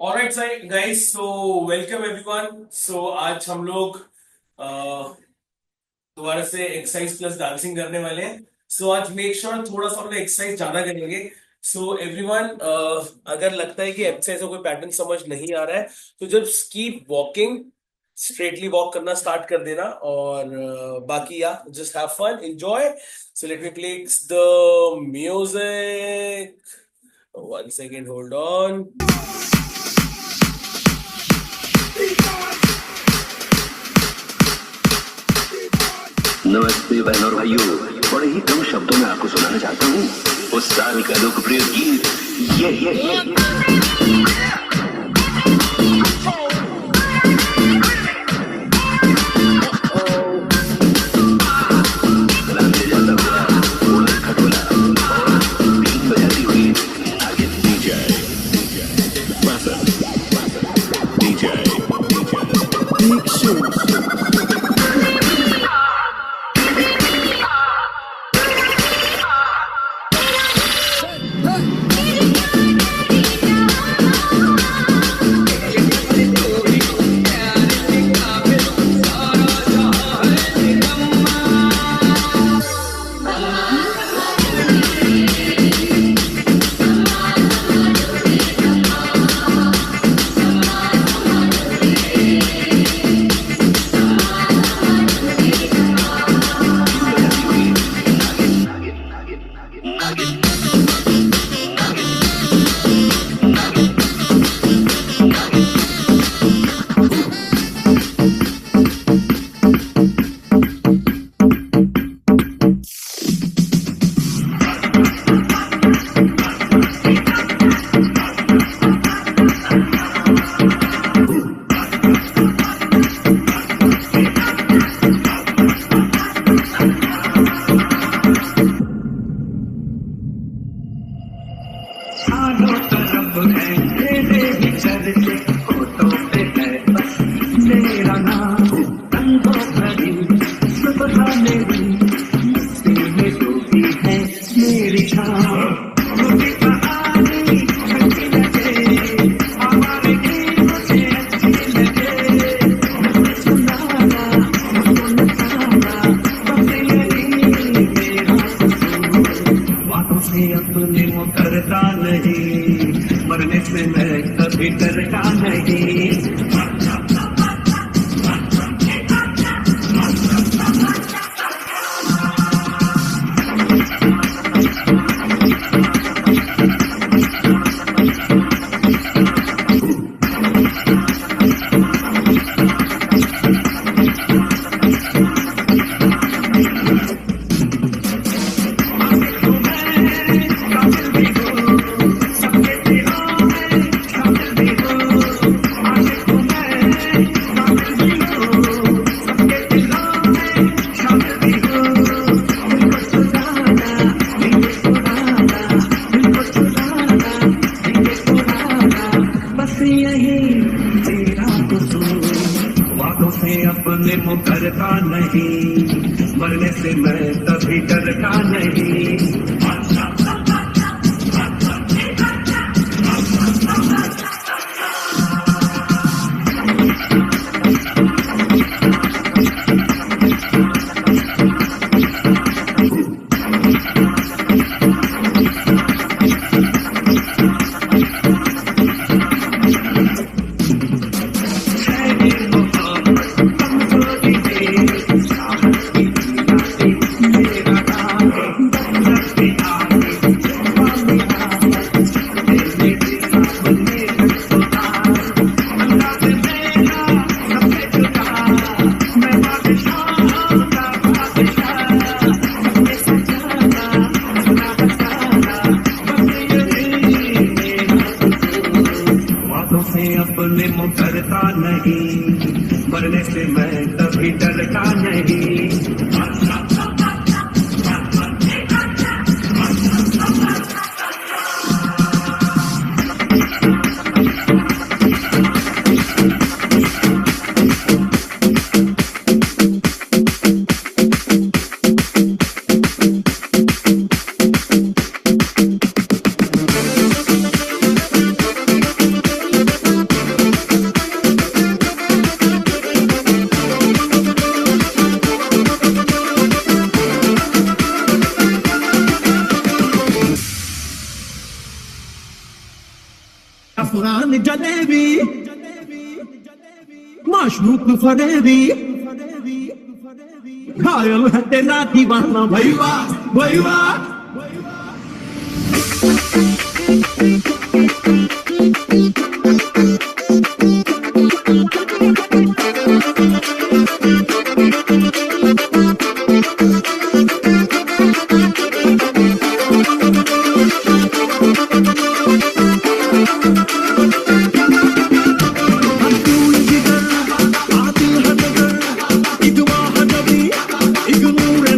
Alright guys, so welcome everyone. So आज हम लोग दोबारा से एक्सरसाइज प्लस डांसिंग करने वाले हैं। सो आज मेक श्योर थोड़ा सा हम लोग एक्सरसाइज ज्यादा करेंगे। सो एवरीवन, अगर लगता है कि एक्सरसाइज का कोई पैटर्न समझ नहीं आ रहा है तो just keep walking, straightly walk करना स्टार्ट कर देना। और बाकी या just have fun, enjoy. So let me play the music. One second, hold on. नमस्ते बहनों और भाइयों, बड़े ही कम शब्दों में आपको सुनाना चाहता हूँ उस साल का लोकप्रिय गीत ये। ले जाता हुआ ढोलक खटोला और बीन बजाती हुई आगे डीजे चारों तरफ है तेरे ही चर्चे, होठों पे है बस मेरा नाम। रंगों भरी सुबह मेरी मस्ती में डूबी है मेरी छाँव। मुझे कहानी अच्छी लगे, हमारे गीत मुझे अच्छी लगे। मुझे सुनाना, मुझको नचाना, बस यही मेरा कसूर। बातों से अपने मुकरता नहीं, मरने से मैं कभी डरता नहीं। अपने मुकरता नहीं, मरने से मैं कभी डरता नहीं। अपने मुकरता नहीं, मरने से मैं कभी डरता नहीं। जान जलेबी माशरूक फरेबी घायल है तेरा दीवाना भैया भैया Ignore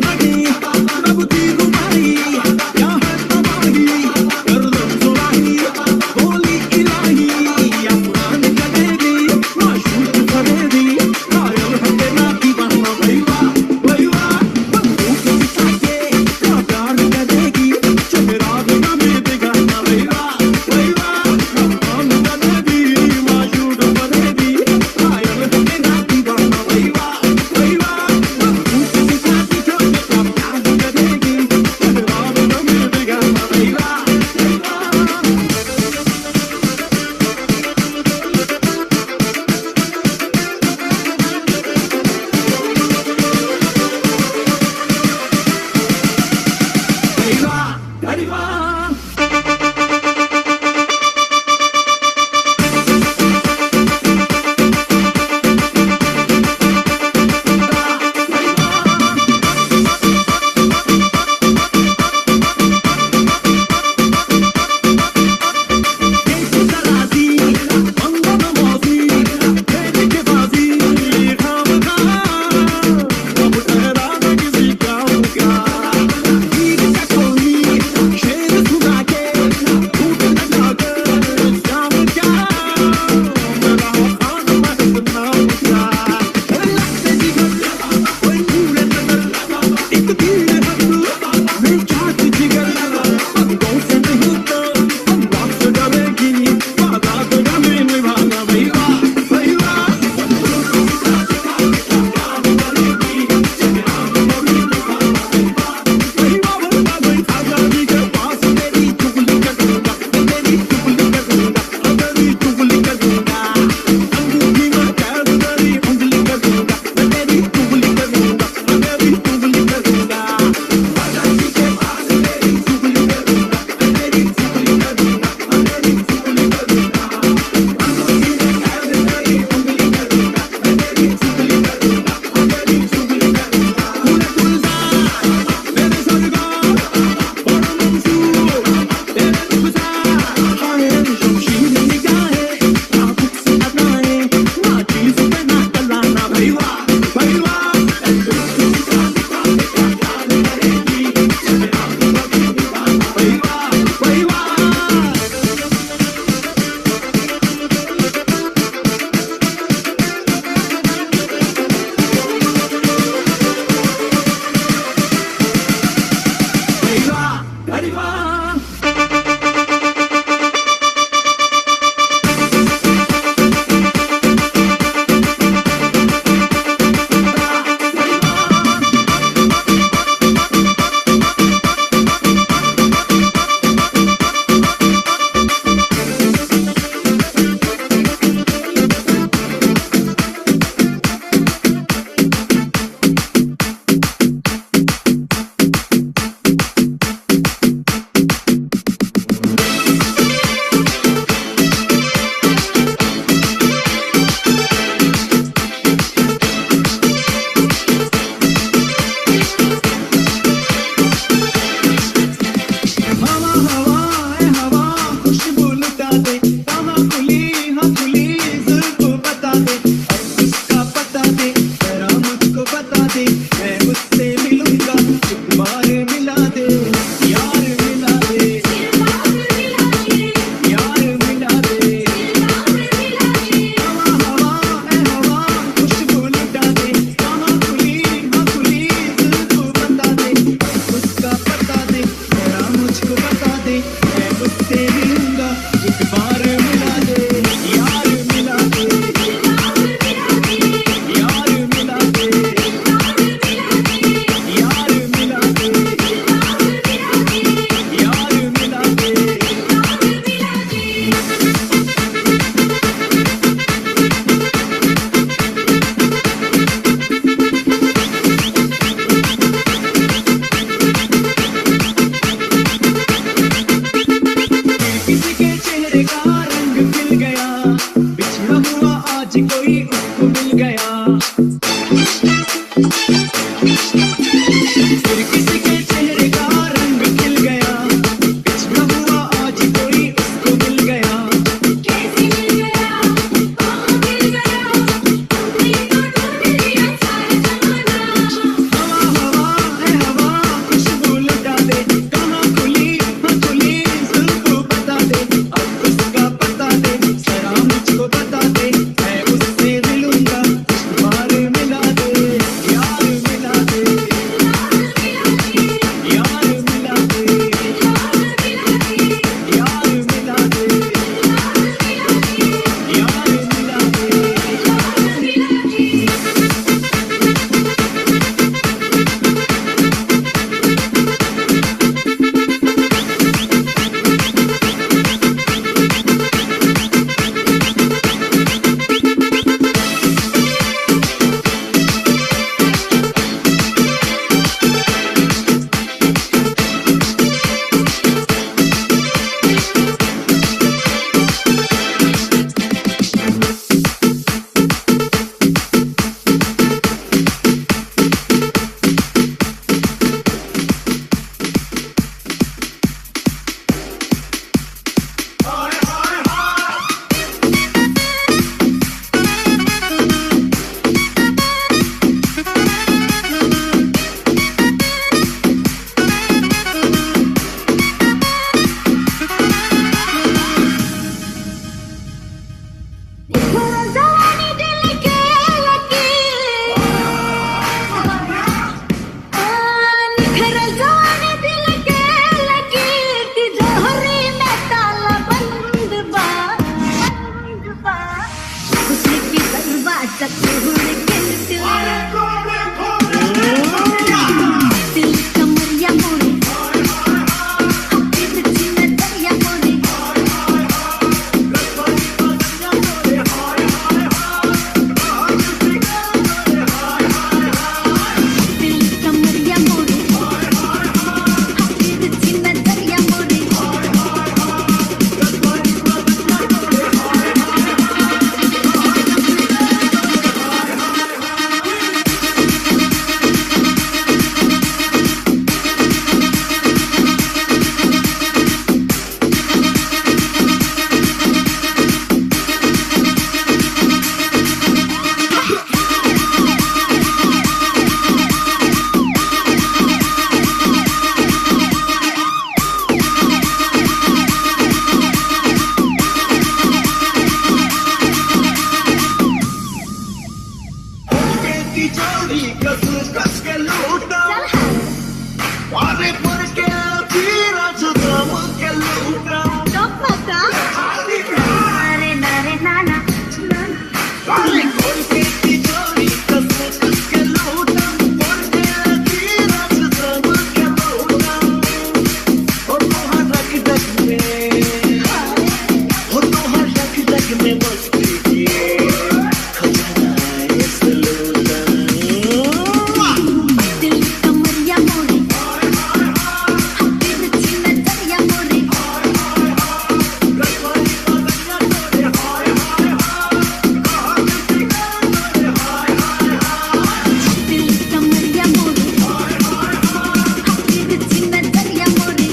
बिछड़ा हुआ आज कोई उसको मिल गया, फिर किसी के चेहरे का रंग खिल गया, बिछड़ा हुआ आज कोई उसको मिल गया, कैसे मिल गया, कहाँ मिल गया, तुमने तो ढूंढ लिया सारा जमाना। हवा हवा है हवा खुशबू लुटा दे, कहाँ खुली जुल्फों बता दे, अब उसका पता दे, जरा मुझको बता दे, मैं उससे मिलूंगा, तुम्हारे मिला दे, यार मिला दे, यार मिला दे, यार मिला दे, यार मिला दे। जवानी दिल के लकीर, निखरल जवानी दिल के लकीर, तिजोरी में ताला बंद बा, हुस्न की बलवा चतुर गिनती, दिल कमरिया मोड़ी, दिल चिन्ह दरिया मोड़ी, दिल कमरिया मोड़ी, दिल चिन्ह दरिया मोड़ी। तिजोरी कस के लूटा, वारे पर के तीरा जुदाम के लूटा, अरे नारे नाना वारे खोल के तिजोरी कस के लूटा, पर के तीरा जुदाम के लूटा, और तोहर रख दक में मस्ती किए, खजाना इस लूटा। दिल कमरिया मोड़ी, दिल चिन्ह दरिया मोड़ी, दिल कमरिया मोड़ी, दिल चिन्ह दरिया मोड़ी।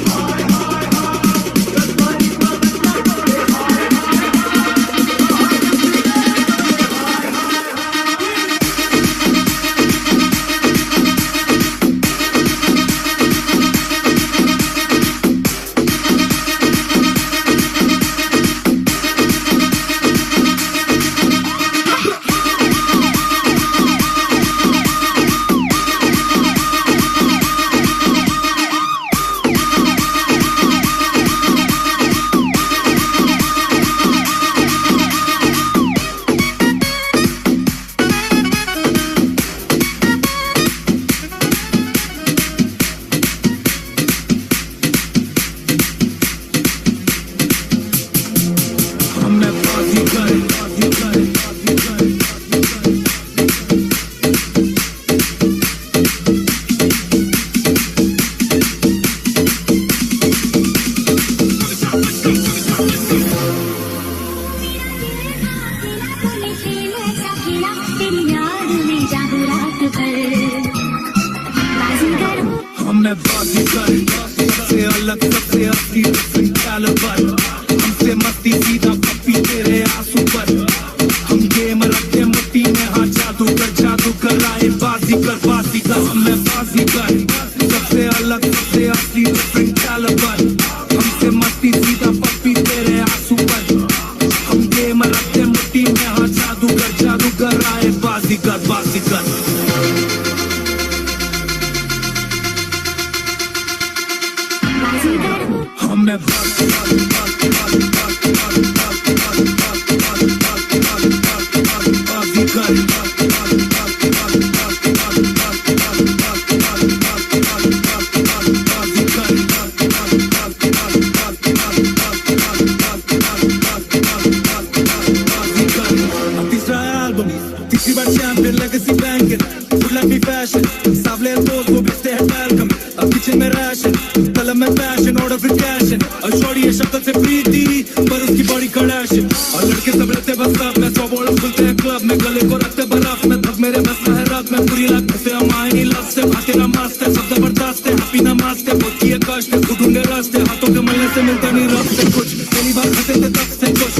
Gucci but champion, legacy banking. Good luck be fashion. Savle those who bitch they have welcome. अब kitchen में ration, तलब में fashion, order with cash in. और shorty है शक्ल से प्रीति, पर उसकी body Kardashian. और लड़के सब रहते बस अब मैं 100 बॉल खुलते हैं club में, गले को रखते बर्फ में, थक मेरे बस में है रात में पूरी रात से हम आए नहीं लव से, भागे ना मस्त है, सब जबरदस्त है, happy ना मस्त है, बहुत किए कष्ट है, ढूंढे रास्ते, हाथों के मलने से मिलता नहीं रब से कुछ, पहली बार खाते थे तब से कुछ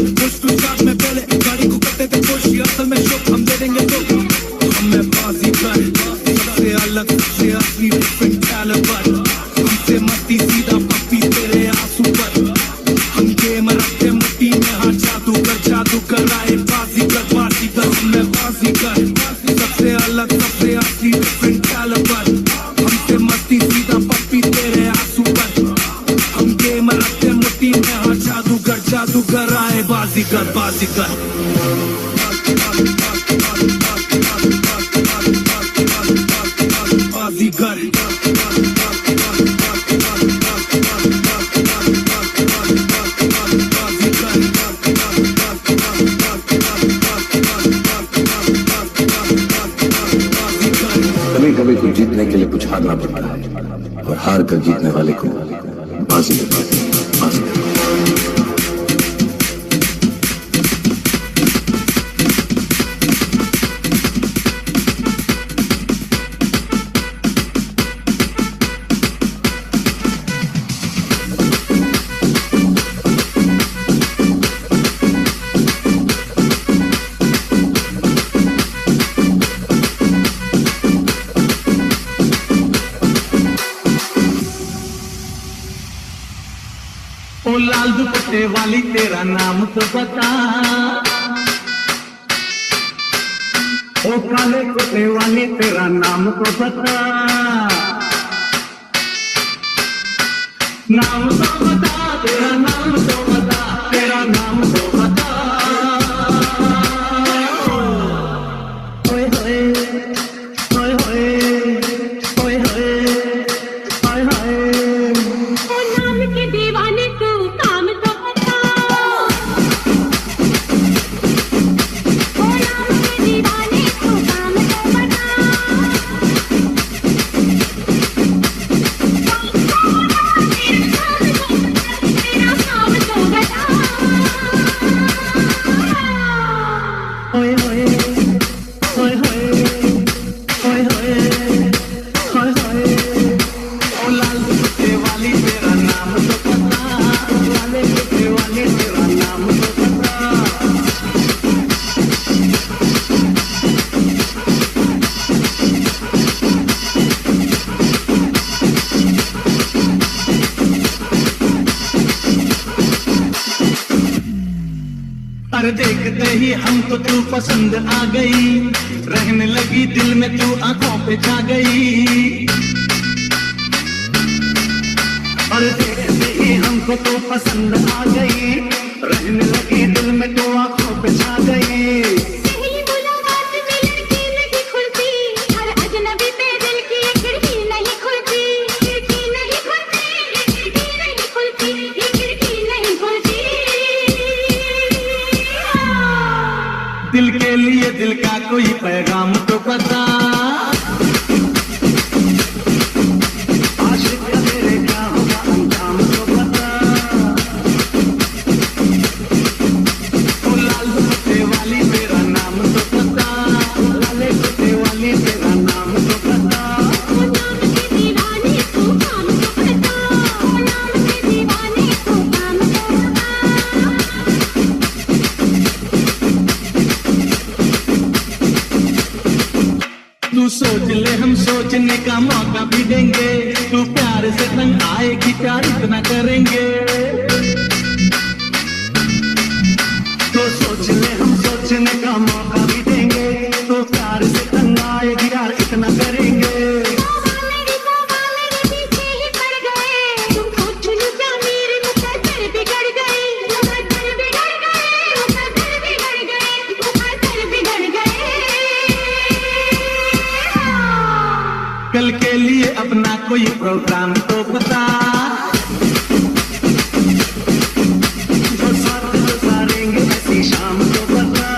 साथ में पहले गाड़ी को करते थे खुश, ये असल में शुभ हम दे देंगे तो हमें बाजी कर, सबसे अलग सबसे असली डिफरेंट कैलिबर, हमसे मस्ती सीधा पप्पी तेरे आंसू पर, हम गेम रखते मुट्ठी में हाथ जादू कर आए बाजी कर हमें बाजी कर, सबसे अलग सबसे असली डिफरेंट कैलिबर, हमसे मस्ती सीधा पप्पी तेरे आंसू पर, हम गेम रखते मुट्ठी में हाथ जादू कर आए बाजी कर कभी कभी कुछ जीतने के लिए कुछ हारना पड़ता है और हार कर जीतने वाले को बाजी बाजी ओ लाल दुपट्टे वाली तेरा नाम तो बता, ओ काले कुत्ते वाली तेरा नाम तो बता, नाम तो बता, तेरा नाम तो बता, तेरा नाम तो बता, ओए होए ओए होए ओए होए ओए होए, ओ नाम के दीवाने तू काम तो बता, ओ नाम के दीवाने तू काम तो बता, तेरा काम तो बता, ओए होए ओए होए ओए होए ओए होए, ओ लाल कुत्ते वाली तेरा नाम तो पता, लाले कुत्ते वाली तेरा नाम तो पता, अरे देखते ही हमको तू पसंद आ गई, रहने लगी दिल में तू आंखों पे छा गई, अरे देखते ही हमको तू पसंद आ गई, रहने लगी दिल में तू आंखों पे छा गई, पहली मुलाकात में लड़की नहीं खुलती, हर अजनबी पे दिल की खिड़की नहीं खुलती, खिड़की नहीं खुलती, ये खिड़की नहीं खुलती, ये खिड़की नहीं खुलती, दिल के लिए दिल का कोई पैगाम तो पता, आशिक का मेरे क्या होगा अंजाम तो पता, ओ लाल कुत्ते वाली तेरा नाम तो पता, लाले कुत्ते वाली तेरा नाम तो पता, ओ नाम के दीवाने तू काम तो बता, ओ नाम के दीवाने तू काम तो बता, तू सोच ले हम सोचने का मौका भी देंगे, तू प्यार से तंग आएगी प्यार इतना करेंगे, तो सोच ले हम सोचने का मौका भी देंगे, तो प्यार से तंग आएगी प्यार इतना करेंगे, मेरे पीछे ही पड़ गए, तुमको चुन क्या मेरे मुकद्दर बिगड़ गए, मुकद्दर बिगड़ गए, मुकद्दर बिगड़ गए, मुकद्दर बिगड़ गए, कल के लिए अपना कोई प्रोग्राम तो बता, जो साथ गुजारेंगे ऐसी शाम तो बता,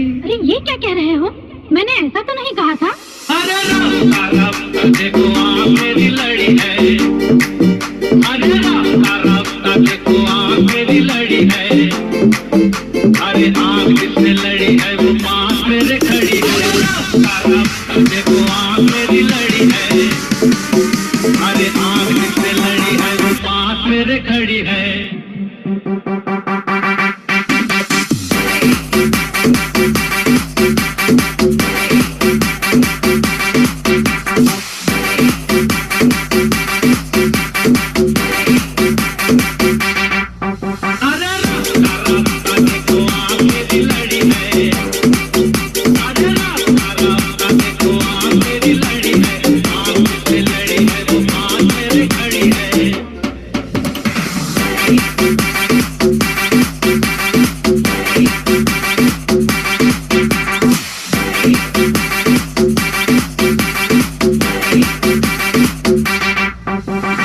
अरे ये क्या कह रहे हो? मैंने ऐसा तो नहीं कहा था। अरे रास्ता रास्ता देखो आँख मेरी लड़ी है। अरे रास्ता रास्ता देखो आँख मेरी लड़ी है। अरे आँख जिससे लड़ी है वो पास मेरे खड़ी है। रास्ता रास्ता देखो आँख मेरी लड़ी है। अरे आँख जिससे लड़ी है वो पास मेरे खड़ी है।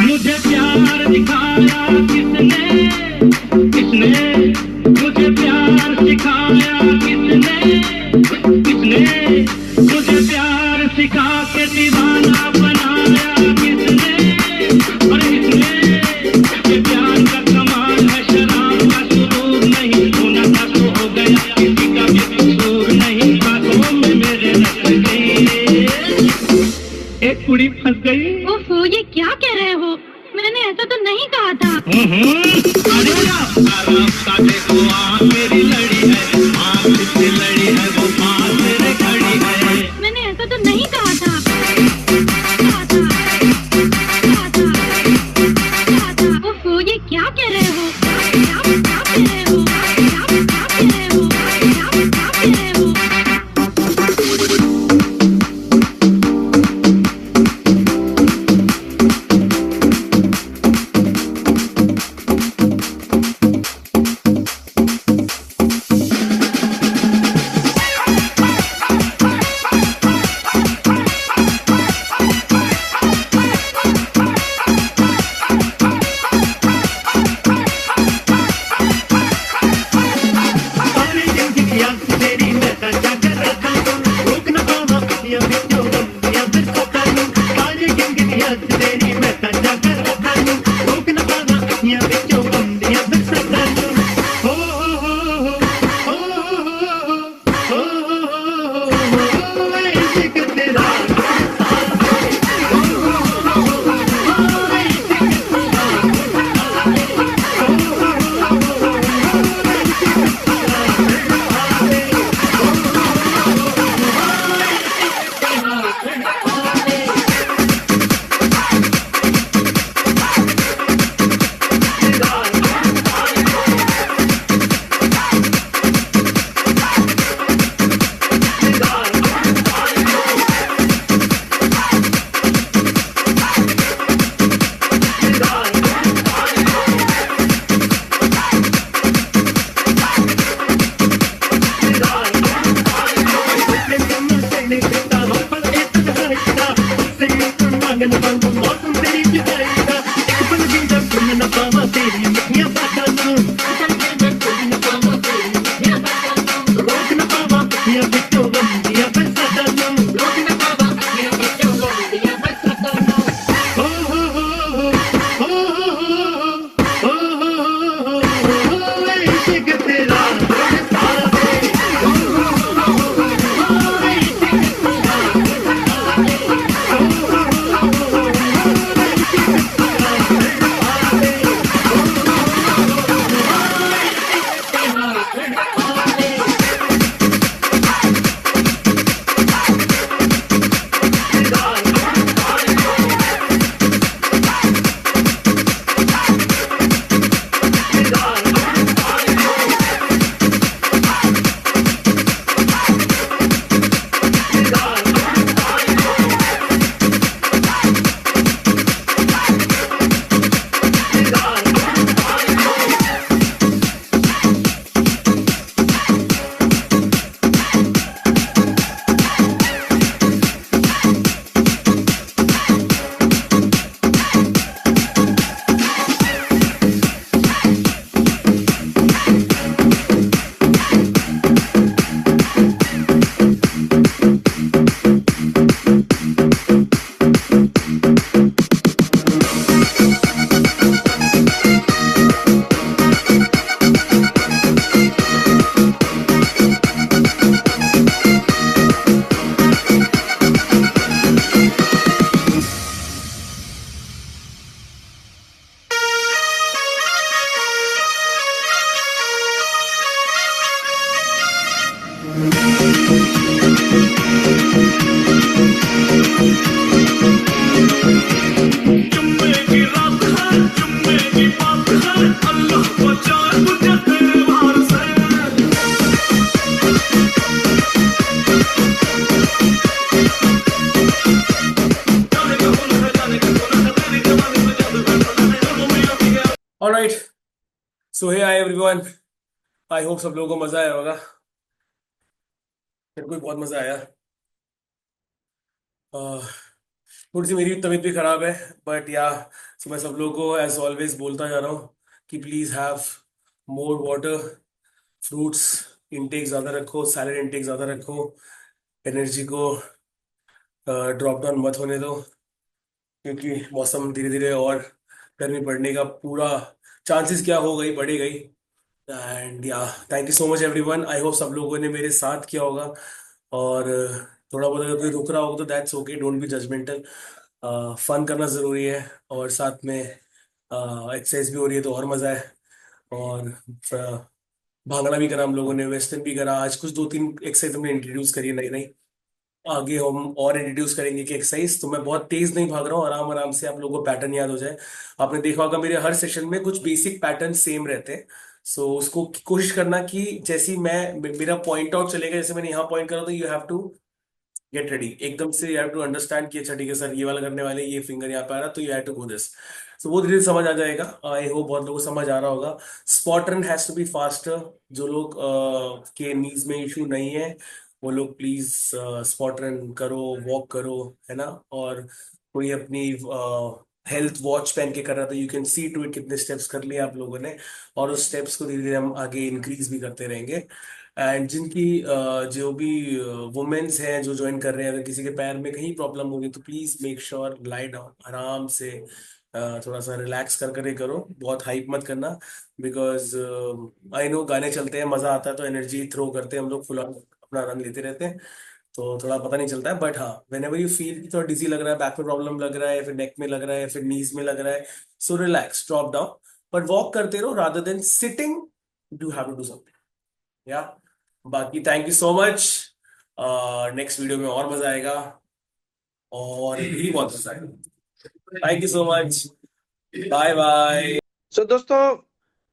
मुझे प्यार दिखाया किसने किसने मुझे प्यार सिखाया किसने किसने मुझे प्यार सिखा के दीवाना बनाया किसने और इसने ये प्यार का कमाल है शराब का सुरूर नहीं होना था तो हो गया किसी का भी कसूर नहीं बातों में मेरे रस गई एक कुड़ी फंस गई। ओफो, ये क्या कह रहे हो? मैंने ऐसा तो नहीं कहा था। अरे रास्ता रास्ता देखो आँख मेरी लड़ी है। आँख जिससे लड़ी है वो पास मेरे खड़ी है। मैंने ऐसा तो नहीं कहा था। कहा था, कहा था, कहा था। ओफो, ये क्या कह रहे हो? क्या कह रहे हो? क्या कह रहे हो? क्या कह रहे हो? जुम्मे की रात है, जुम्मे की बात है, अल्लाह बचाए मुझे तेरे वार से। जाने का कौन है, जाने का कौन है, तेरी जवानी में जादू है, पता नहीं कब मिला गया। Alright, so hey hi everyone, I hope सब लोगों को मजा आया होगा। मेरे को भी बहुत मजा आया। आह, थोड़ी सी मेरी तबीयत भी खराब है, बट या, सो मैं सब लोगों को एज ऑलवेज बोलता जा रहा हूँ कि please have more water, fruits intake ज्यादा रखो, सैलड इनटेक ज्यादा रखो, एनर्जी को ड्रॉप डाउन मत होने दो, क्योंकि मौसम धीरे धीरे और गर्मी बढ़ने का पूरा चांसेस क्या हो गई, बढ़े गई। एंड या, thank you so much everyone, I hope सब लोगों ने मेरे साथ किया होगा। और थोड़ा बहुत अगर कोई रुक रहा होगा तो that's okay, don't be judgemental. Fun करना जरूरी है, और साथ में एक्सरसाइज भी हो रही है तो और मजा है। और भांगड़ा भी करा हम लोगों ने, वेस्टर्न भी करा, आज कुछ दो तीन एक्सरसाइज हमने इंट्रोड्यूस करी है नई नई। आगे हम और इंट्रोड्यूस करेंगे कि एक्सरसाइज, तो मैं बहुत तेज नहीं भाग रहा हूँ, आराम आराम से आप लोगों को पैटर्न याद हो जाए। आपने देखा होगा मेरे हर सेशन में कुछ बेसिक पैटर्न सेम रहते हैं। सो उसको कोशिश करना कि जैसी मेरा पॉइंट आउट चलेगा, जैसे मैंने यहाँ पॉइंट करा तो you have to get ready, एकदम से यू हैव टू अंडरस्टैंड कि अच्छा ठीक है सर, ये वाला करने वाले, ये फिंगर यहाँ पे आ रहा, तो you have to go this. So वो धीरे धीरे समझ आ जाएगा। आई होप बहुत लोगों को समझ आ रहा होगा। Spot run has to be faster. जो लोग के नीज में इशू नहीं है, वो लोग प्लीज स्पॉट रन करो, वॉक करो, है ना। और कोई अपनी हेल्थ वॉच पहन के कर रहा था, you can see to it कितने स्टेप्स कर लिए आप लोगों ने, और उस स्टेप्स को धीरे धीरे हम आगे इंक्रीज भी करते रहेंगे। एंड जिनकी जो भी वुमेन्स हैं जो ज्वाइन कर रहे हैं, अगर किसी के पैर में कहीं प्रॉब्लम होगी तो please make sure lie down, आराम से थोड़ा सा रिलैक्स कर कर ही करो, बहुत हाइप मत करना। बिकॉज आई नो गाने चलते हैं, मजा आता है, तो एनर्जी थ्रो करते हैं हम लोग, फुल अपना रन लेते रहते हैं, तो थोड़ा पता नहीं चलता है। बट हाँ, वेन एवर यू फील कि थोड़ा डिजी लग रहा है, बैक में प्रॉब्लम लग रहा है, फिर नेक में लग रहा है, फिर नीज में लग रहा है, so relax, drop down, but walk करते रहो rather than sitting. Do have to do something, या। बाकी thank you so much. Next video में और मजा आएगा, और भी बहुत मजा आएगा। Thank you so much, bye bye. So दोस्तों,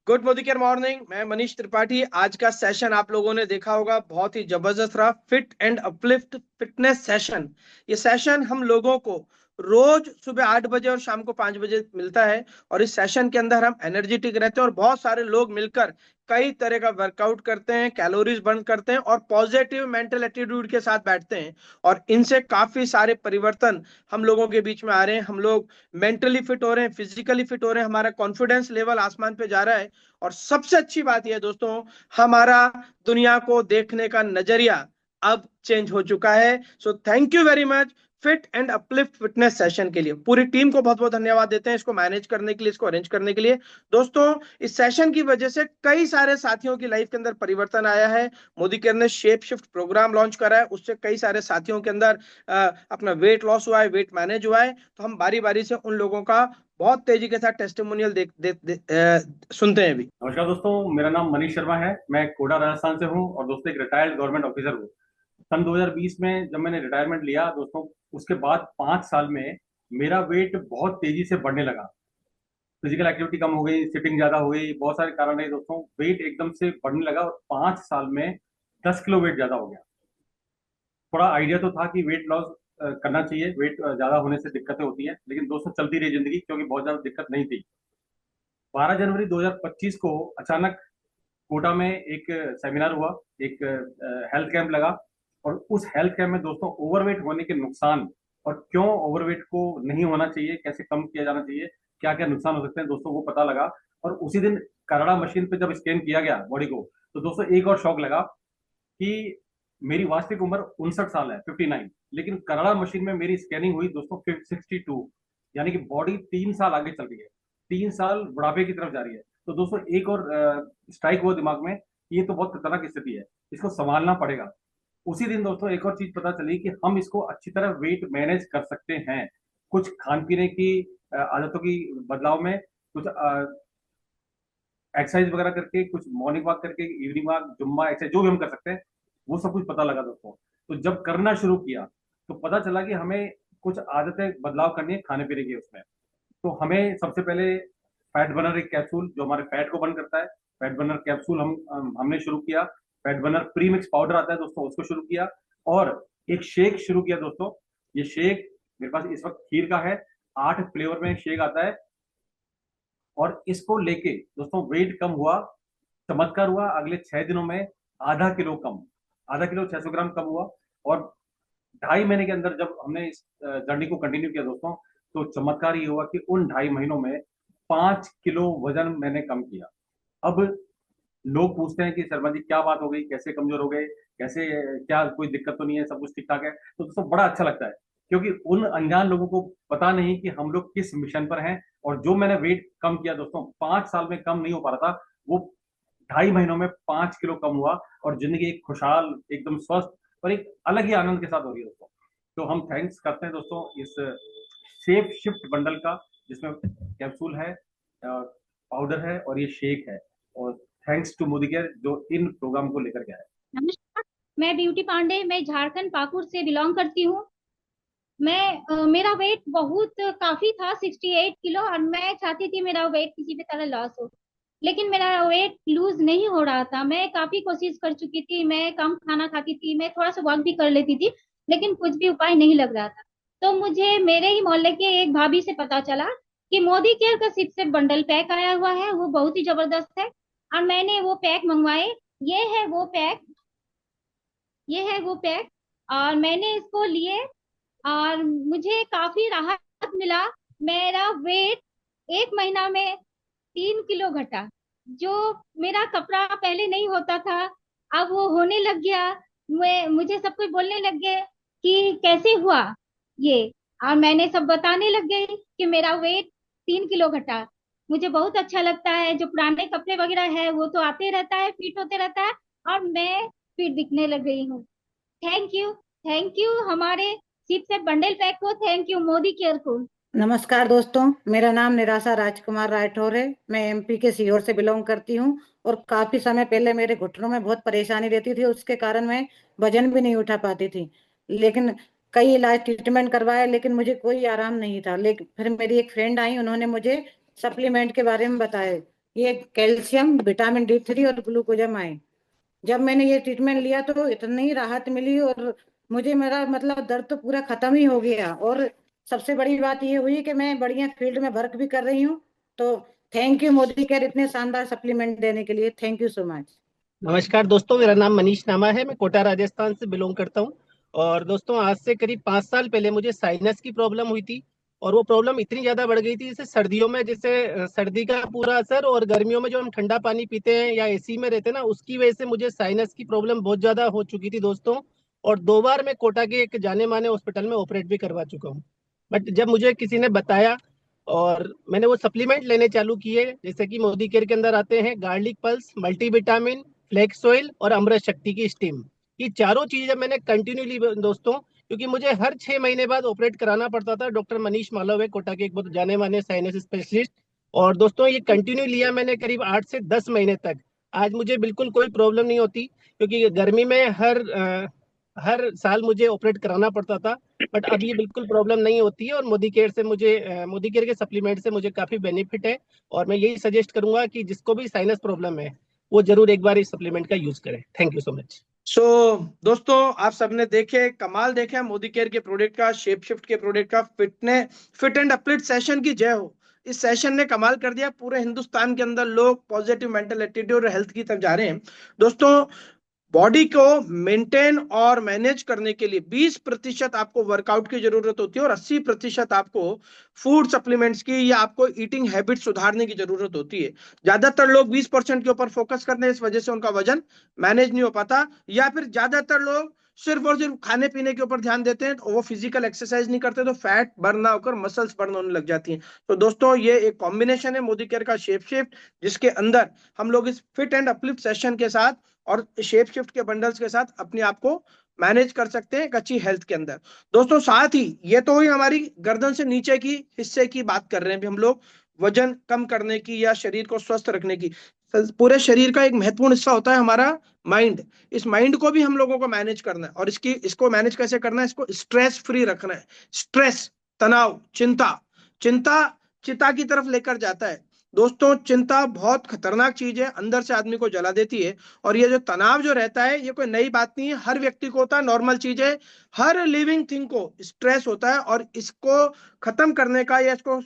गुड मोदिकेयर मॉर्निंग। मैं मनीष त्रिपाठी। आज का सेशन आप लोगों ने देखा होगा, बहुत ही जबरदस्त रहा। Fit and uplift fitness session. ये सेशन हम लोगों को रोज सुबह 8 बजे और शाम को 5 बजे मिलता है, और इस सेशन के अंदर हम एनर्जेटिक रहते हैं और बहुत सारे लोग मिलकर कई तरह का वर्कआउट करते हैं, कैलोरीज बर्न करते हैं और पॉजिटिव मेंटल एटीट्यूड के साथ बैठते हैं, और इनसे काफी सारे परिवर्तन हम लोगों के बीच में आ रहे हैं। हम लोग मेंटली फिट हो रहे हैं, फिजिकली फिट हो रहे हैं, हमारा कॉन्फिडेंस लेवल आसमान पे जा रहा है। और सबसे अच्छी बात यह है दोस्तों, हमारा दुनिया को देखने का नजरिया अब चेंज हो चुका है। So thank you very much fit and uplift fitness session के लिए। पूरी टीम को बहुत बहुत धन्यवाद देते हैं, इसको मैनेज करने के लिए, इसको अरेंज करने के लिए। दोस्तों, इस सेशन की वजह से कई सारे साथियों की लाइफ के अंदर परिवर्तन आया है। मोदी केयर ने शेप शिफ्ट प्रोग्राम लॉन्च करा है, उससे कई सारे साथियों के अंदर अपना वेट लॉस हुआ है, वेट मैनेज हुआ है। तो हम बारी बारी से उन लोगों का बहुत तेजी के साथ टेस्टिमोनियल सुनते हैं अभी। नमस्कार दोस्तों, मेरा नाम मनीष शर्मा है। मैं कोटा राजस्थान से हूं और दोस्तों एक रिटायर्ड गवर्नमेंट ऑफिसर हूं। सन 2020 में जब मैंने रिटायरमेंट लिया दोस्तों, उसके बाद 5 साल में मेरा वेट बहुत तेजी से बढ़ने लगा। फिजिकल एक्टिविटी कम हो गई, सिटिंग ज्यादा हो गई, बहुत सारे कारण है दोस्तों, वेट एकदम से बढ़ने लगा और 5 साल में 10 किलो वेट ज्यादा हो गया। थोड़ा आइडिया तो था कि वेट लॉस करना चाहिए, वेट ज्यादा होने से दिक्कतें होती हैं, लेकिन दोस्तों चलती रही जिंदगी, क्योंकि बहुत ज्यादा दिक्कत नहीं थी। 12 जनवरी 2025 को अचानक कोटा में एक सेमिनार हुआ, एक हेल्थ कैंप लगा, और उस हेल्थ कैंप में दोस्तों ओवरवेट होने के नुकसान और क्यों ओवरवेट को नहीं होना चाहिए, कैसे कम किया जाना चाहिए, क्या क्या नुकसान हो सकते हैं दोस्तों, वो पता लगा। और उसी दिन कनाडा मशीन पे जब स्कैन किया गया बॉडी को, तो दोस्तों एक और शौक लगा कि मेरी वास्तविक उम्र 59 साल है, 59, लेकिन कनाडा मशीन में मेरी स्कैनिंग हुई दोस्तों 62, यानी कि बॉडी 3 साल आगे चल रही है, 3 साल बुढ़ापे की तरफ जा रही है। तो दोस्तों एक और स्ट्राइक हुआ दिमाग में, ये तो बहुत खतरनाक स्थिति है, इसको संभालना पड़ेगा। उसी दिन दोस्तों एक और चीज पता चली कि हम इसको अच्छी तरह वेट मैनेज कर सकते हैं, कुछ खान पीने की आदतों की बदलाव में, कुछ एक्सरसाइज वगैरह करके, कुछ मॉर्निंग वॉक करके, इवनिंग वॉक, जुम्मा एक्सरसाइज जो भी हम कर सकते हैं, वो सब कुछ पता लगा दोस्तों। तो जब करना शुरू किया तो पता चला कि हमें कुछ आदतें बदलाव करनी है खाने पीने की उसमें। तो हमें सबसे पहले फैट बर्नर एक कैप्सूल जो हमारे फैट को बर्न करता है, फैट बर्नर कैप्सूल हमने शुरू किया। Fat burner pre mix powder आता है दोस्तों, उसको शुरू किया। और एक शेक शुरू किया दोस्तों। ये शेक मेरे पास इस वक्त खीर का है, 8 फ्लेवर में शेक आता है। और इसको लेके दोस्तों वेट कम हुआ, चमत्कार हुआ। अगले 6 दिनों में आधा किलो कम, आधा किलो 600 ग्राम कम हुआ। और 2.5 महीने के अंदर जब हमने इस जर्नी को कंटिन्यू किया दोस्तों, तो चमत्कार ये हुआ कि उन 2.5 महीनों में 5 किलो वजन मैंने कम किया। अब लोग पूछते हैं कि शर्मा जी क्या बात हो गई, कैसे कमजोर हो गए, कैसे, क्या कोई दिक्कत तो नहीं है, सब कुछ ठीक ठाक है। तो दोस्तों बड़ा अच्छा लगता है, क्योंकि उन अनजान लोगों को पता नहीं कि हम लोग किस मिशन पर हैं। और जो मैंने वेट कम किया दोस्तों, 5 साल में कम नहीं हो पा रहा था, वो 2.5 महीनों में 5 किलो कम हुआ। और जिंदगी एक खुशहाल, एकदम स्वस्थ और एक अलग ही आनंद के साथ हो रही है दोस्तों। तो हम थैंक्स करते हैं दोस्तों इस सेफ शिफ्ट बंडल का, जिसमें कैप्सूल है, पाउडर है और ये शेक है। और थैंक्स टू मोदी केयर जो इन प्रोग्राम को लेकर के आए। नमस्कार, मैं ब्यूटी पांडे, मैं झारखंड पाकुड़ से बिलोंग करती हूँ। मेरा वेट बहुत काफी था, 68 किलो, और मैं चाहती थी मेरा वेट किसी भी तरह लॉस हो, लेकिन मेरा वेट लूज नहीं हो रहा था। मैं काफी कोशिश कर चुकी थी, मैं कम खाना खाती थी, मैं थोड़ा सा वॉक भी कर लेती थी, लेकिन कुछ भी उपाय नहीं लग रहा था। तो मुझे मेरे ही मोहल्ले के एक भाभी से पता चला कि मोदी केयर का सिप से बंडल पैक आया हुआ है, वो बहुत ही जबरदस्त है। और मैंने वो पैक मंगवाए। ये है वो पैक, ये है वो पैक, और मैंने इसको लिए और मुझे काफी राहत मिला। मेरा वेट 1 महीना में 3 किलो घटा। जो मेरा कपड़ा पहले नहीं होता था, अब वो होने लग गया। मुझे सब कोई बोलने लग गए कि कैसे हुआ ये, और मैंने सब बताने लग गई कि मेरा वेट 3 किलो घटा। मुझे बहुत अच्छा लगता है। जो पुराने कपड़े वगैरह है वो तो आते रहता है, फिट होते रहता है, और मैं फिट दिखने लग गई हूँ। थैंक यू हमारे सिप से बंडल पैक को, थैंक यू मोदी केयर को। नमस्कार दोस्तों, मेरा नाम निराशा राजकुमार राठौर है। मैं एमपी के सीहोर से बिलोंग करती हूँ और काफी समय पहले मेरे घुटनों में बहुत परेशानी रहती थी, उसके कारण मैं वजन भी नहीं उठा पाती थी। लेकिन कई इलाज ट्रीटमेंट करवाए, लेकिन मुझे कोई आराम नहीं था। लेकिन फिर मेरी एक फ्रेंड आई, उन्होंने मुझे सप्लीमेंट के बारे में बताया। ये कैल्शियम, विटामिन D3 और ग्लूकोजम आए। जब मैंने ये ट्रीटमेंट लिया तो इतनी राहत मिली, और मुझे मेरा मतलब दर्द तो पूरा खत्म ही हो गया। और सबसे बड़ी बात ये हुई कि मैं बढ़िया फील्ड में वर्क भी कर रही हूँ। तो थैंक यू मोदी केयर इतने शानदार सप्लीमेंट देने के लिए। Thank you so much. नमस्कार दोस्तों, मेरा नाम मनीष नामा है। मैं कोटा राजस्थान से बिलोंग करता हूँ। और दोस्तों, आज से करीब 5 साल पहले मुझे साइनस की प्रॉब्लम हुई थी। और वो प्रॉब्लम इतनी ज्यादा बढ़ गई थी, जैसे सर्दियों में, जैसे सर्दी का पूरा असर, और गर्मियों में जो हम ठंडा पानी पीते हैं या एसी में रहते हैं ना, उसकी वजह से मुझे साइनस की प्रॉब्लम बहुत ज्यादा हो चुकी थी दोस्तों। और 2 बार मैं कोटा के एक जाने माने हॉस्पिटल में ऑपरेट भी करवा चुका हूँ। बट जब मुझे किसी ने बताया और मैंने वो सप्लीमेंट लेने चालू किए, जैसे कि मोदी केयर के अंदर आते हैं garlic pulse, multivitamin, flax oil और अमृत शक्ति की स्टीम, ये चारों चीजें मैंने कंटिन्यू ली दोस्तों। क्योंकि मुझे हर 6 महीने बाद ऑपरेट कराना पड़ता था। डॉक्टर मनीष मालव है कोटा के एक बहुत जाने माने साइनस स्पेशलिस्ट। और दोस्तों, ये कंटिन्यू लिया मैंने करीब 8 से 10 महीने तक। आज मुझे बिल्कुल कोई प्रॉब्लम नहीं होती, क्योंकि गर्मी में हर साल मुझे ऑपरेट कराना पड़ता था। बट अब ये बिल्कुल प्रॉब्लम नहीं होती है। और मोदी केयर से मुझे मोदी केयर के सप्लीमेंट से मुझे काफी बेनिफिट है। और मैं यही सजेस्ट करूंगा कि जिसको भी साइनस प्रॉब्लम है वो जरूर एक बार इस सप्लीमेंट का यूज करें। Thank you so much. दोस्तों, आप सबने देखे, कमाल देखा मोदी केयर के प्रोडक्ट का, शेप शिफ्ट के प्रोडक्ट का। फिट एंड अपलिफ्ट सेशन की जय हो। इस सेशन ने कमाल कर दिया। पूरे हिंदुस्तान के अंदर लोग पॉजिटिव मेंटल एटीट्यूड और हेल्थ की तरफ जा रहे हैं। दोस्तों, बॉडी को मेंटेन और मैनेज करने के लिए 20% आपको वर्कआउट की जरूरत होती है और 80% आपको फूड सप्लीमेंट्स की या आपको ईटिंग हैबिट सुधारने की जरूरत होती है। ज्यादातर लोग 20% के ऊपर फोकस करते हैं, इस वजह से उनका वजन मैनेज नहीं हो पाता। या फिर ज्यादातर लोग सिर्फ और सिर्फ खाने पीने के ऊपर ध्यान देते हैं, तो वो फिजिकल एक्सरसाइज नहीं करते, तो फैट बर्न ना होकर मसल्स बर्न होने लग जाती हैं। तो दोस्तों, ये एक कॉम्बिनेशन है मोदी केयर का शेप शिफ्ट, जिसके अंदर हम लोग इस फिट एंड अपलिफ्ट सेशन के साथ और शेप शिफ्ट के बंडल्स के साथ अपने आप को मैनेज कर सकते हैं एक अच्छी हेल्थ के अंदर। दोस्तों, साथ ही ये तो हुई हमारी गर्दन से नीचे की हिस्से की बात कर रहे हैं, भी हम लोग वजन कम करने की या शरीर को स्वस्थ रखने की। पूरे शरीर का एक महत्वपूर्ण हिस्सा होता है हमारा माइंड। इस माइंड को भी हम लोगों को मैनेज करना है, और इसको मैनेज कैसे करना है? इसको स्ट्रेस फ्री रखना है। स्ट्रेस, तनाव, चिंता, चिंता चिता की तरफ लेकर जाता है। दोस्तों, चिंता बहुत खतरनाक चीज है, अंदर से आदमी को जला देती है। और ये जो तनाव जो रहता है, ये कोई नई बात नहीं है, हर व्यक्ति को होता है, नॉर्मल चीज है। हर लिविंग थिंग को स्ट्रेस होता है, और इसको खत्म करने का या इसको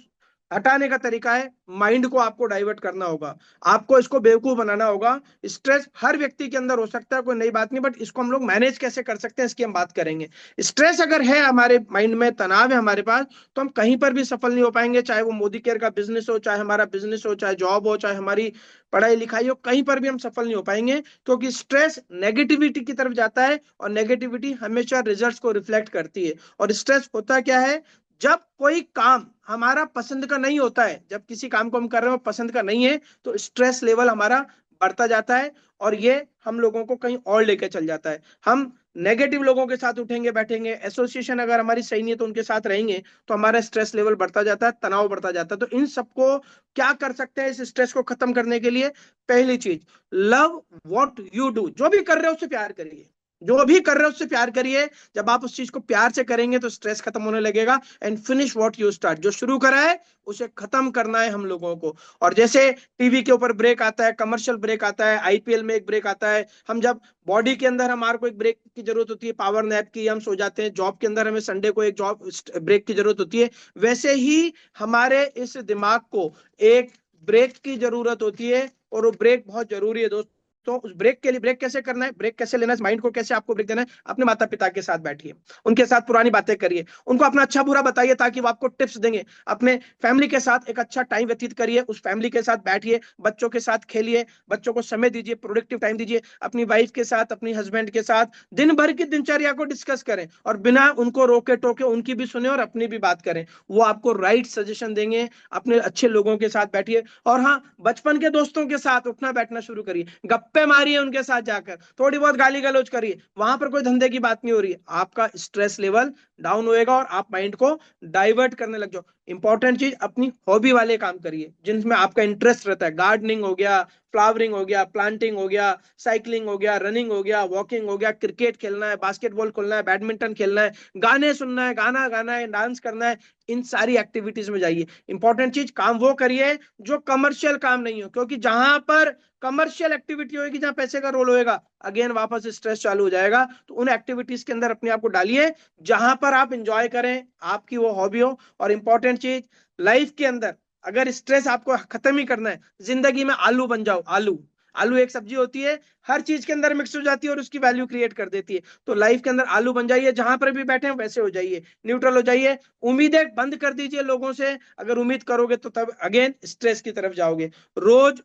हटाने का तरीका है, माइंड को आपको डाइवर्ट करना होगा, आपको इसको बेवकूफ बनाना होगा। स्ट्रेस हर व्यक्ति के अंदर हो सकता है, कोई नई बात नहीं, बट इसको हम लोग मैनेज कैसे कर सकते हैं इसकी हम बात करेंगे। स्ट्रेस अगर है हमारे माइंड में, तनाव है हमारे पास, तो हम कहीं पर भी सफल नहीं हो पाएंगे। चाहे वो मोदी केयर का बिजनेस हो, चाहे हमारा बिजनेस हो, चाहे जॉब हो, चाहे हमारी पढ़ाई लिखाई हो, कहीं पर भी हम सफल नहीं हो पाएंगे, क्योंकि स्ट्रेस नेगेटिविटी की तरफ जाता है, और नेगेटिविटी हमेशा रिजल्ट्स को रिफ्लेक्ट करती है। और स्ट्रेस होता क्या है? जब कोई काम हमारा पसंद का नहीं होता है, जब किसी काम को हम कर रहे हो पसंद का नहीं है, तो स्ट्रेस लेवल हमारा बढ़ता जाता है, और ये हम लोगों को कहीं और लेके चल जाता है। हम नेगेटिव लोगों के साथ उठेंगे बैठेंगे, एसोसिएशन अगर हमारी सही नहीं है तो उनके साथ रहेंगे, तो हमारा स्ट्रेस लेवल बढ़ता जाता है, तनाव बढ़ता जाता है। तो इन सबको क्या कर सकते हैं इस स्ट्रेस को खत्म करने के लिए? पहली चीज, लव व्हाट यू डू। जो भी कर रहे हो उससे प्यार करिए, जो भी कर रहे हो उससे प्यार करिए। जब आप उस चीज को प्यार से करेंगे तो स्ट्रेस खत्म होने लगेगा। And finish what you start. जो शुरू करा है उसे खत्म करना है हम लोगों को। और जैसे टीवी के ऊपर ब्रेक आता है, कमर्शियल ब्रेक आता है, आईपीएल में एक ब्रेक आता है, हम जब बॉडी के अंदर हमारे को एक ब्रेक की जरूरत होती है, पावर नैप की, हम सो जाते हैं, जॉब के अंदर हमें संडे को एक जॉब ब्रेक की जरूरत होती है, वैसे ही हमारे इस दिमाग को एक ब्रेक की जरूरत होती है, और वो ब्रेक बहुत जरूरी है दोस्तों। तो उस ब्रेक के लिए, ब्रेक कैसे करना है, ब्रेक कैसे लेना है, माइंड को कैसे आपको ब्रेक देना है? अपने माता पिता के साथ बैठिए, उनके साथ पुरानी बातें करिए, उनको अपना अच्छा बुरा बताइए, ताकि वो आपको टिप्स देंगे। अपने फैमिली के साथ एक अच्छा टाइम व्यतीत करिए, उस फैमिली के साथ बैठिए, बच्चों के साथ खेलिए, बच्चों को समय दीजिए, प्रोडक्टिव टाइम दीजिए। अपनी वाइफ के साथ, अपनी हस्बैंड के साथ दिन भर की दिनचर्या को डिस्कस करें, और बिना उनको रोके टोके उनकी भी सुने और अपनी भी बात करें। वो आपको राइट सजेशन देंगे। अपने अच्छे लोगों के साथ बैठिए, और हाँ, बचपन के दोस्तों के साथ उठना बैठना शुरू करिए, गप्पे मारिए उनके साथ जाकर, थोड़ी बहुत गाली गलौज करिए, वहां पर कोई धंधे की बात नहीं हो रही है। आपका स्ट्रेस लेवल डाउन होएगा और आप माइंड को डाइवर्ट करने लग जाओ। इंपॉर्टेंट चीज, अपनी हॉबी वाले काम करिए जिनमें आपका इंटरेस्ट रहता है। गार्डनिंग हो गया, फ्लावरिंग हो गया, प्लांटिंग हो गया, साइकिलिंग हो गया, रनिंग हो गया, वॉकिंग हो गया, क्रिकेट खेलना है, बास्केटबॉल खेलना है, बैडमिंटन खेलना है, गाने सुनना है, गाना गाना है, डांस करना है, इन सारी एक्टिविटीज में जाइए। इंपॉर्टेंट चीज, काम वो करिए जो कमर्शियल काम नहीं हो, क्योंकि जहां पर कमर्शियल एक्टिविटी होगी, जहां पैसे का रोल होएगा, अगेन वापस स्ट्रेस चालू हो जाएगा। तो उन एक्टिविटीज के अंदर अपने आप को डालिए जहां पर आप इंजॉय करें, आपकी वो हॉबी हो। और इंपॉर्टेंट चीज, लाइफ के अंदर अगर स्ट्रेस आपको खत्म ही करना है, जिंदगी में आलू बन जाओ। आलू, आलू एक सब्जी होती है, हर चीज के अंदर मिक्स हो जाती है और उसकी वैल्यू क्रिएट कर देती है। तो लाइफ के अंदर आलू बन जाइए, जहां पर भी बैठे हैं वैसे हो जाइए, न्यूट्रल हो जाइए। उम्मीदें बंद कर दीजिए लोगों से, अगर उम्मीद करोगे तो तब अगेन स्ट्रेस की तरफ जाओगे। रोज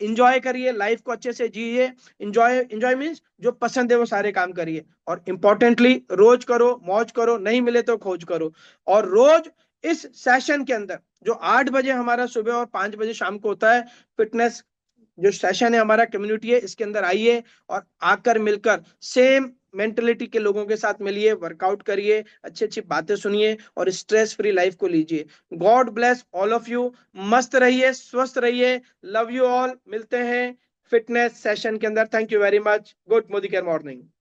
इंजॉय करिए, लाइफ को अच्छे से जिए। इंजॉय, इंजॉय मीन्स जो पसंद है वो सारे काम करिए। और इंपॉर्टेंटली, रोज करो, मौज करो, नहीं मिले तो खोज करो। और रोज इस सेशन के अंदर जो 8 बजे हमारा सुबह और 5 बजे शाम को होता है, फिटनेस जो सेशन है हमारा, कम्युनिटी है, इसके अंदर आइए और आकर मिलकर सेम मेंटलिटी के लोगों के साथ मिलिए, वर्कआउट करिए, अच्छी अच्छी बातें सुनिए और स्ट्रेस फ्री लाइफ को लीजिए। God bless all of you. मस्त रहिए, स्वस्थ रहिए। Love you all. मिलते हैं फिटनेस सेशन के अंदर। Thank you very much. Good Modi care morning.